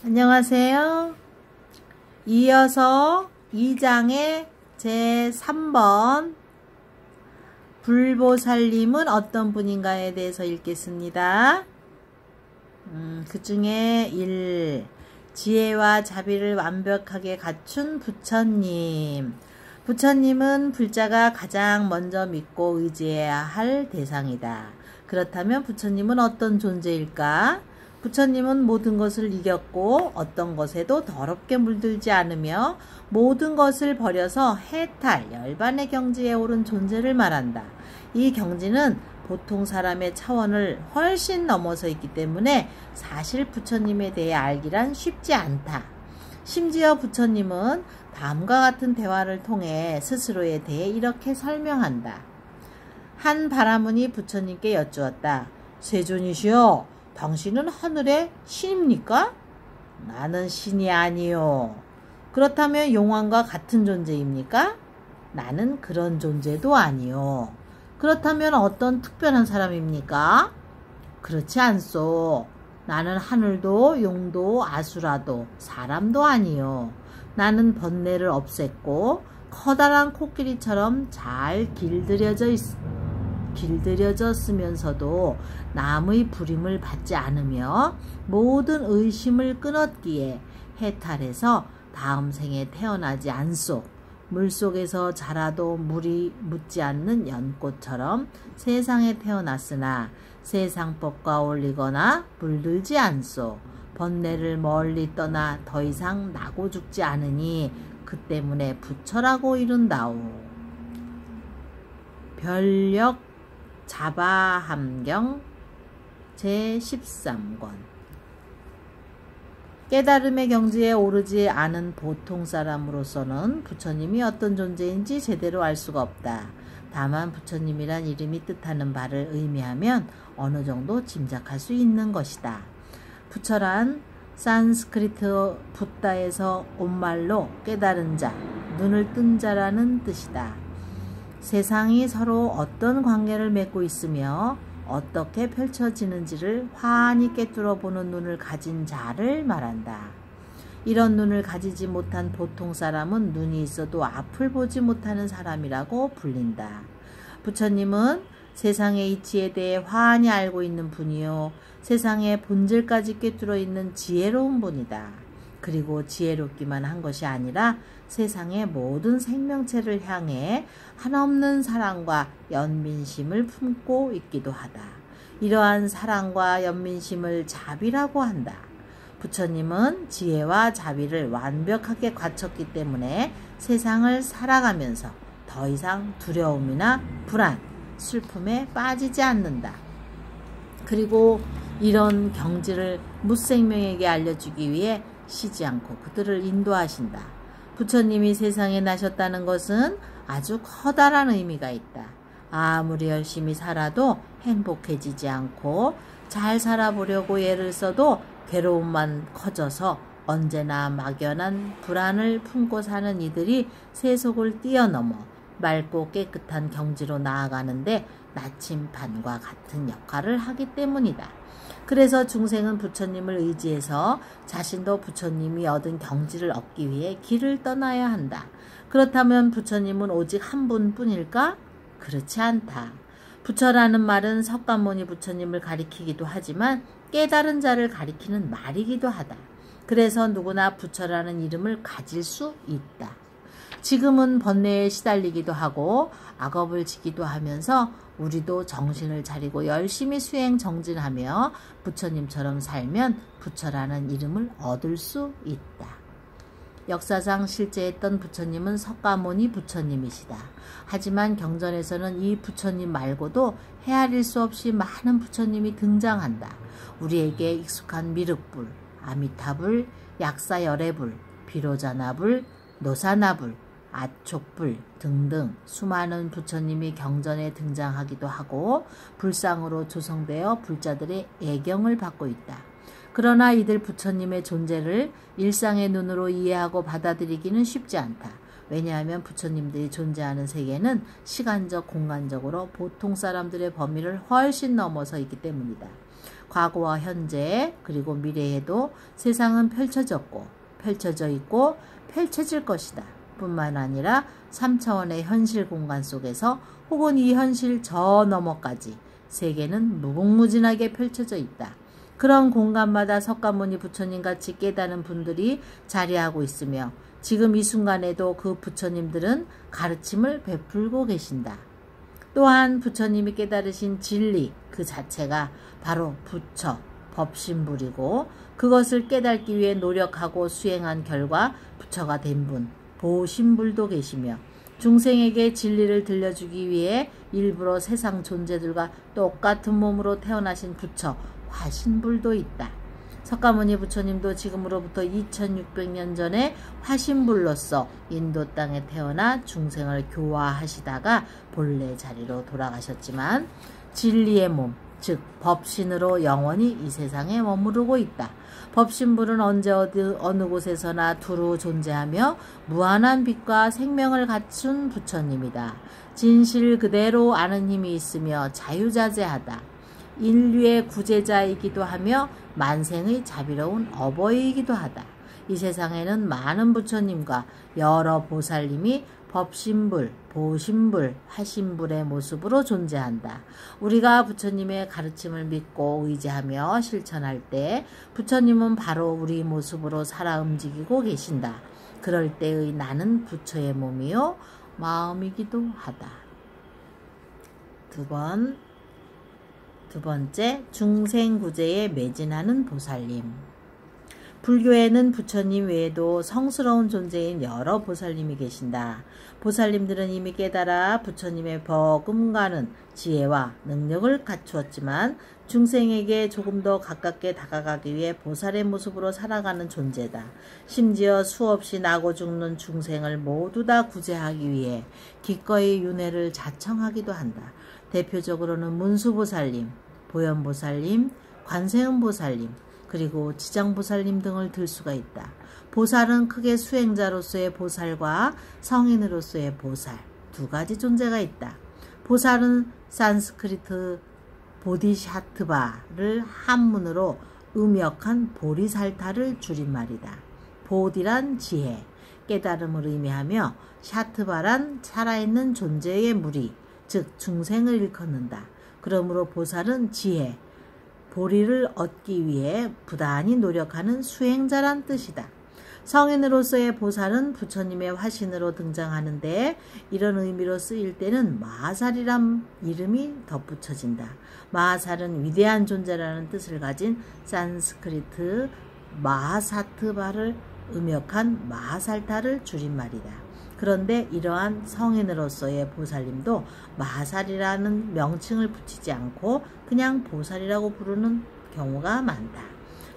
안녕하세요. 이어서 2장의 제3번 불보살님은 어떤 분인가에 대해서 읽겠습니다. 그 중에 1. 지혜와 자비를 완벽하게 갖춘 부처님. 부처님은 불자가 가장 먼저 믿고 의지해야 할 대상이다. 그렇다면 부처님은 어떤 존재일까? 부처님은 모든 것을 이겼고 어떤 것에도 더럽게 물들지 않으며 모든 것을 버려서 해탈, 열반의 경지에 오른 존재를 말한다. 이 경지는 보통 사람의 차원을 훨씬 넘어서 있기 때문에 사실 부처님에 대해 알기란 쉽지 않다. 심지어 부처님은 다음과 같은 대화를 통해 스스로에 대해 이렇게 설명한다. 한 바라문이 부처님께 여쭈었다. 세존이시여, 당신은 하늘의 신입니까? 나는 신이 아니요. 그렇다면 용왕과 같은 존재입니까? 나는 그런 존재도 아니요. 그렇다면 어떤 특별한 사람입니까? 그렇지 않소. 나는 하늘도 용도 아수라도 사람도 아니요. 나는 번뇌를 없앴고 커다란 코끼리처럼 잘 길들여졌으면서도 남의 부림을 받지 않으며 모든 의심을 끊었기에 해탈해서 다음 생에 태어나지 않소. 물속에서 자라도 물이 묻지 않는 연꽃처럼 세상에 태어났으나 세상법과 어울리거나 물들지 않소. 번뇌를 멀리 떠나 더 이상 나고 죽지 않으니 그 때문에 부처라고 이른다오. 별력 자바함경 제13권. 깨달음의 경지에 오르지 않은 보통 사람으로서는 부처님이 어떤 존재인지 제대로 알 수가 없다. 다만 부처님이란 이름이 뜻하는 바를 의미하면 어느 정도 짐작할 수 있는 것이다. 부처란 산스크리트 붓다에서 온 말로 깨달은 자, 눈을 뜬 자라는 뜻이다. 세상이 서로 어떤 관계를 맺고 있으며 어떻게 펼쳐지는지를 환히 꿰뚫어 보는 눈을 가진 자를 말한다. 이런 눈을 가지지 못한 보통 사람은 눈이 있어도 앞을 보지 못하는 사람이라고 불린다. 부처님은 세상의 이치에 대해 환히 알고 있는 분이요, 세상의 본질까지 꿰뚫어 있는 지혜로운 분이다. 그리고 지혜롭기만 한 것이 아니라 세상의 모든 생명체를 향해 한없는 사랑과 연민심을 품고 있기도 하다. 이러한 사랑과 연민심을 자비라고 한다. 부처님은 지혜와 자비를 완벽하게 갖췄기 때문에 세상을 살아가면서 더 이상 두려움이나 불안, 슬픔에 빠지지 않는다. 그리고 이런 경지를 무생명에게 알려주기 위해 쉬지 않고 그들을 인도하신다. 부처님이 세상에 나셨다는 것은 아주 커다란 의미가 있다. 아무리 열심히 살아도 행복해지지 않고 잘 살아보려고 애를 써도 괴로움만 커져서 언제나 막연한 불안을 품고 사는 이들이 세속을 뛰어넘어 맑고 깨끗한 경지로 나아가는데 나침반과 같은 역할을 하기 때문이다. 그래서 중생은 부처님을 의지해서 자신도 부처님이 얻은 경지를 얻기 위해 길을 떠나야 한다. 그렇다면 부처님은 오직 한 분뿐일까? 그렇지 않다. 부처라는 말은 석가모니 부처님을 가리키기도 하지만 깨달은 자를 가리키는 말이기도 하다. 그래서 누구나 부처라는 이름을 가질 수 있다. 지금은 번뇌에 시달리기도 하고 악업을 지기도 하면서 우리도 정신을 차리고 열심히 수행 정진하며 부처님처럼 살면 부처라는 이름을 얻을 수 있다. 역사상 실제했던 부처님은 석가모니 부처님이시다. 하지만 경전에서는 이 부처님 말고도 헤아릴 수 없이 많은 부처님이 등장한다. 우리에게 익숙한 미륵불, 아미타불, 약사열애불, 비로자나불, 노사나불, 아촉불 등등 수많은 부처님이 경전에 등장하기도 하고 불상으로 조성되어 불자들의 애경을 받고 있다. 그러나 이들 부처님의 존재를 일상의 눈으로 이해하고 받아들이기는 쉽지 않다. 왜냐하면 부처님들이 존재하는 세계는 시간적, 공간적으로 보통 사람들의 범위를 훨씬 넘어서 있기 때문이다. 과거와 현재 그리고 미래에도 세상은 펼쳐졌고 펼쳐져 있고 펼쳐질 것이다. 뿐만 아니라 3차원의 현실 공간 속에서 혹은 이 현실 저 너머까지 세계는 무궁무진하게 펼쳐져 있다. 그런 공간마다 석가모니 부처님같이 깨달은 분들이 자리하고 있으며 지금 이 순간에도 그 부처님들은 가르침을 베풀고 계신다. 또한 부처님이 깨달으신 진리 그 자체가 바로 부처, 법신불이고 그것을 깨닫기 위해 노력하고 수행한 결과 부처가 된 분, 보신불도 계시며 중생에게 진리를 들려주기 위해 일부러 세상 존재들과 똑같은 몸으로 태어나신 부처, 화신불도 있다. 석가모니 부처님도 지금으로부터 2600년 전에 화신불로서 인도 땅에 태어나 중생을 교화하시다가 본래 자리로 돌아가셨지만 진리의 몸, 즉 법신으로 영원히 이 세상에 머무르고 있다. 법신불은 언제 어느 곳에서나 두루 존재하며 무한한 빛과 생명을 갖춘 부처님이다. 진실 그대로 아는 힘이 있으며 자유자재하다. 인류의 구제자이기도 하며 만생의 자비로운 어버이이기도 하다. 이 세상에는 많은 부처님과 여러 보살님이 법신불, 보신불, 화신불의 모습으로 존재한다. 우리가 부처님의 가르침을 믿고 의지하며 실천할 때 부처님은 바로 우리 모습으로 살아 움직이고 계신다. 그럴 때의 나는 부처의 몸이요 마음이기도 하다. 두 번째, 중생구제에 매진하는 보살님. 불교에는 부처님 외에도 성스러운 존재인 여러 보살님이 계신다. 보살님들은 이미 깨달아 부처님의 버금가는 지혜와 능력을 갖추었지만 중생에게 조금 더 가깝게 다가가기 위해 보살의 모습으로 살아가는 존재다. 심지어 수없이 나고 죽는 중생을 모두 다 구제하기 위해 기꺼이 윤회를 자청하기도 한다. 대표적으로는 문수보살님, 보현보살님, 관세음보살님, 그리고 지장보살님 등을 들 수가 있다. 보살은 크게 수행자로서의 보살과 성인으로서의 보살 두 가지 존재가 있다. 보살은 산스크리트 보디샤트바를 한문으로 음역한 보리살타를 줄임말이다. 보디란 지혜, 깨달음을 의미하며 샤트바란 살아있는 존재의 무리, 즉 중생을 일컫는다. 그러므로 보살은 지혜, 보리를 얻기 위해 부단히 노력하는 수행자란 뜻이다. 성인으로서의 보살은 부처님의 화신으로 등장하는데 이런 의미로 쓰일 때는 마하살이란 이름이 덧붙여진다. 마하살은 위대한 존재라는 뜻을 가진 산스크리트 마하사트바를 음역한 마하살타를 줄임말이다. 그런데 이러한 성인으로서의 보살님도 마하살이라는 명칭을 붙이지 않고 그냥 보살이라고 부르는 경우가 많다.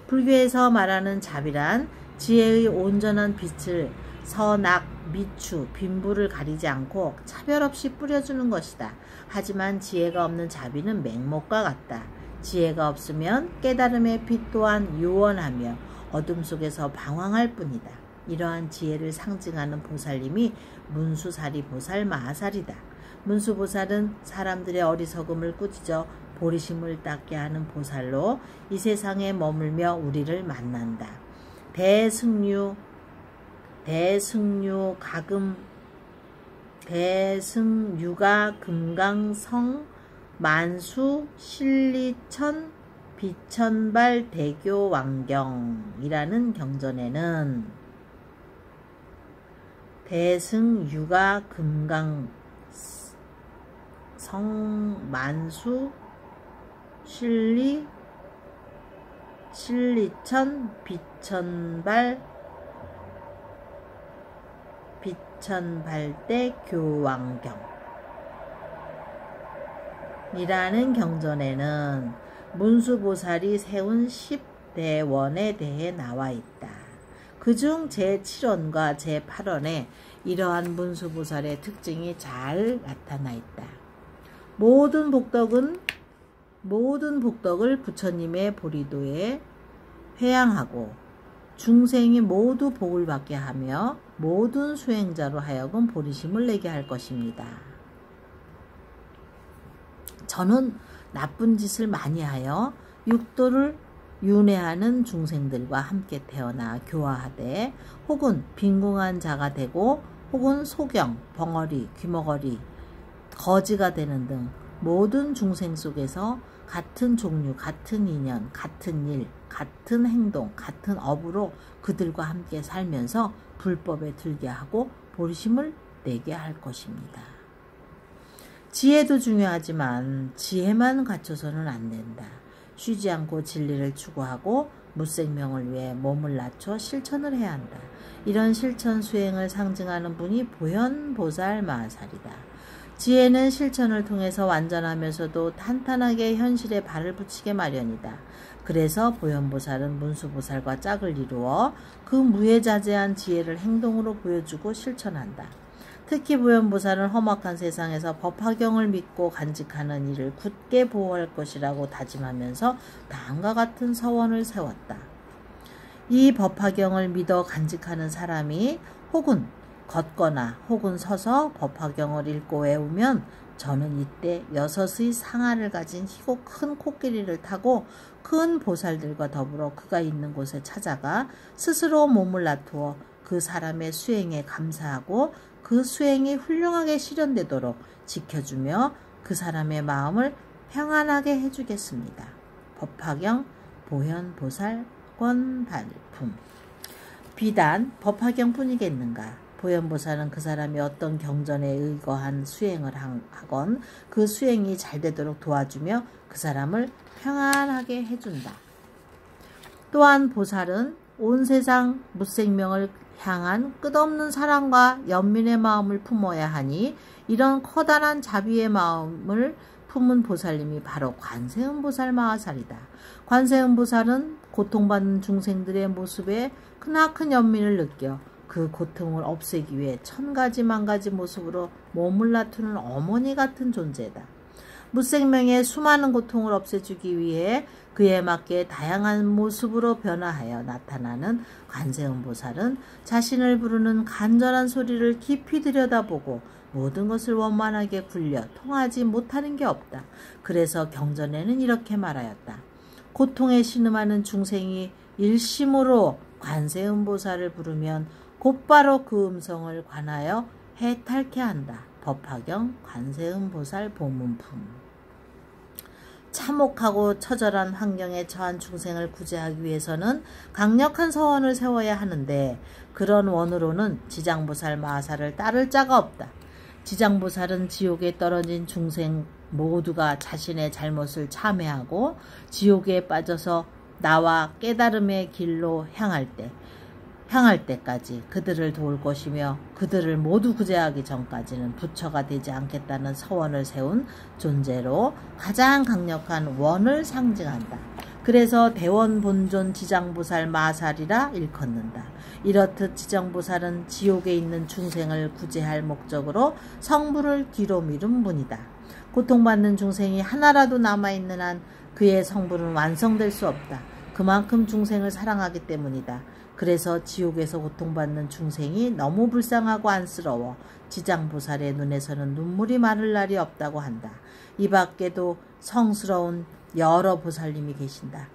불교에서 말하는 자비란 지혜의 온전한 빛을 선악, 미추, 빈부를 가리지 않고 차별 없이 뿌려주는 것이다. 하지만 지혜가 없는 자비는 맹목과 같다. 지혜가 없으면 깨달음의 빛 또한 요원하며 어둠 속에서 방황할 뿐이다. 이러한 지혜를 상징하는 보살님이 문수사리 보살 마하살이다. 문수보살은 사람들의 어리석음을 꾸짖어 보리심을 닦게 하는 보살로 이 세상에 머물며 우리를 만난다. 대승유가 금강성 만수 신리천 비천발 대교 왕경이라는 경전에는 대승유가 금강 성만수 신리천 비천발대 교왕경 이라는 경전에는 문수보살이 세운 10대원에 대해 나와 있다. 그중 제7원과 제8원에 이러한 문수보살의 특징이 잘 나타나 있다. 모든 복덕을 부처님의 보리도에 회양하고 중생이 모두 복을 받게 하며 모든 수행자로 하여금 보리심을 내게 할 것입니다. 저는 나쁜 짓을 많이 하여 육도를 윤회하는 중생들과 함께 태어나 교화하되 혹은 빈궁한 자가 되고 혹은 소경, 벙어리, 귀머거리, 거지가 되는 등 모든 중생 속에서 같은 종류, 같은 인연, 같은 일, 같은 행동, 같은 업으로 그들과 함께 살면서 불법에 들게 하고 보리심을 내게 할 것입니다. 지혜도 중요하지만 지혜만 갖춰서는 안 된다. 쉬지 않고 진리를 추구하고 무생명을 위해 몸을 낮춰 실천을 해야 한다. 이런 실천 수행을 상징하는 분이 보현보살 마하살이다. 지혜는 실천을 통해서 완전하면서도 탄탄하게 현실에 발을 붙이게 마련이다. 그래서 보현보살은 문수보살과 짝을 이루어 그 무해자재한 지혜를 행동으로 보여주고 실천한다. 특히 보현보살은 험악한 세상에서 법화경을 믿고 간직하는 이를 굳게 보호할 것이라고 다짐하면서 다음과 같은 서원을 세웠다. 이 법화경을 믿어 간직하는 사람이 혹은 걷거나 혹은 서서 법화경을 읽고 외우면 저는 이때 6의 상아를 가진 희고 큰 코끼리를 타고 큰 보살들과 더불어 그가 있는 곳에 찾아가 스스로 몸을 낮추어 그 사람의 수행에 감사하고 그 수행이 훌륭하게 실현되도록 지켜주며 그 사람의 마음을 평안하게 해주겠습니다. 법화경 보현보살 권발품. 비단 법화경뿐이겠는가? 보현보살은 그 사람이 어떤 경전에 의거한 수행을 하건 그 수행이 잘 되도록 도와주며 그 사람을 평안하게 해준다. 또한 보살은 온 세상 무생명을 향한 끝없는 사랑과 연민의 마음을 품어야 하니 이런 커다란 자비의 마음을 품은 보살님이 바로 관세음보살 마하살이다. 관세음보살은 고통받는 중생들의 모습에 크나큰 연민을 느껴 그 고통을 없애기 위해 1000가지 만가지 모습으로 몸을 낮추는 어머니 같은 존재다. 무생명의 수많은 고통을 없애주기 위해 그에 맞게 다양한 모습으로 변화하여 나타나는 관세음보살은 자신을 부르는 간절한 소리를 깊이 들여다보고 모든 것을 원만하게 굴려 통하지 못하는 게 없다. 그래서 경전에는 이렇게 말하였다. 고통에 신음하는 중생이 일심으로 관세음보살을 부르면 곧바로 그 음성을 관하여 해탈케 한다. 법화경 관세음보살 보문품. 참혹하고 처절한 환경에 처한 중생을 구제하기 위해서는 강력한 서원을 세워야 하는데 그런 원으로는 지장보살 마하살을 따를 자가 없다. 지장보살은 지옥에 떨어진 중생 모두가 자신의 잘못을 참회하고 지옥에 빠져서 나와 깨달음의 길로 향할 때까지 그들을 도울 것이며 그들을 모두 구제하기 전까지는 부처가 되지 않겠다는 서원을 세운 존재로 가장 강력한 원을 상징한다. 그래서 대원본존 지장보살 마하살이라 일컫는다. 이렇듯 지장보살은 지옥에 있는 중생을 구제할 목적으로 성부를 뒤로 미룬 분이다. 고통받는 중생이 하나라도 남아있는 한 그의 성부는 완성될 수 없다. 그만큼 중생을 사랑하기 때문이다. 그래서 지옥에서 고통받는 중생이 너무 불쌍하고 안쓰러워 지장보살의 눈에서는 눈물이 마를 날이 없다고 한다. 이 밖에도 성스러운 여러 보살님이 계신다.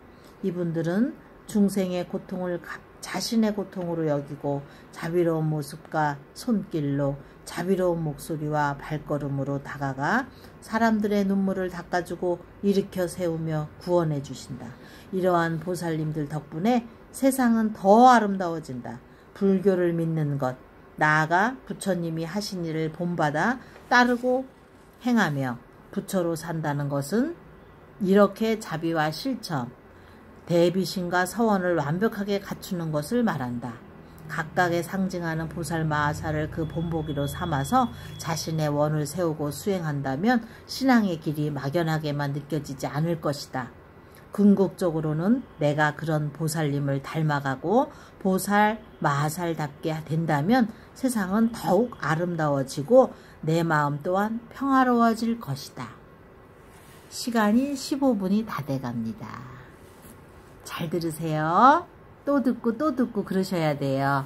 이분들은 중생의 고통을 자신의 고통으로 여기고 자비로운 모습과 손길로 자비로운 목소리와 발걸음으로 다가가 사람들의 눈물을 닦아주고 일으켜 세우며 구원해 주신다. 이러한 보살님들 덕분에 세상은 더 아름다워진다. 불교를 믿는 것, 나아가 부처님이 하신 일을 본받아 따르고 행하며 부처로 산다는 것은 이렇게 자비와 실천, 대비심과 서원을 완벽하게 갖추는 것을 말한다. 각각의 상징하는 보살 마하살을 그 본보기로 삼아서 자신의 원을 세우고 수행한다면 신앙의 길이 막연하게만 느껴지지 않을 것이다. 궁극적으로는 내가 그런 보살님을 닮아가고 보살 마하살답게 된다면 세상은 더욱 아름다워지고 내 마음 또한 평화로워질 것이다. 시간이 15분이 다 돼갑니다. 잘 들으세요. 또 듣고 또 듣고 그러셔야 돼요.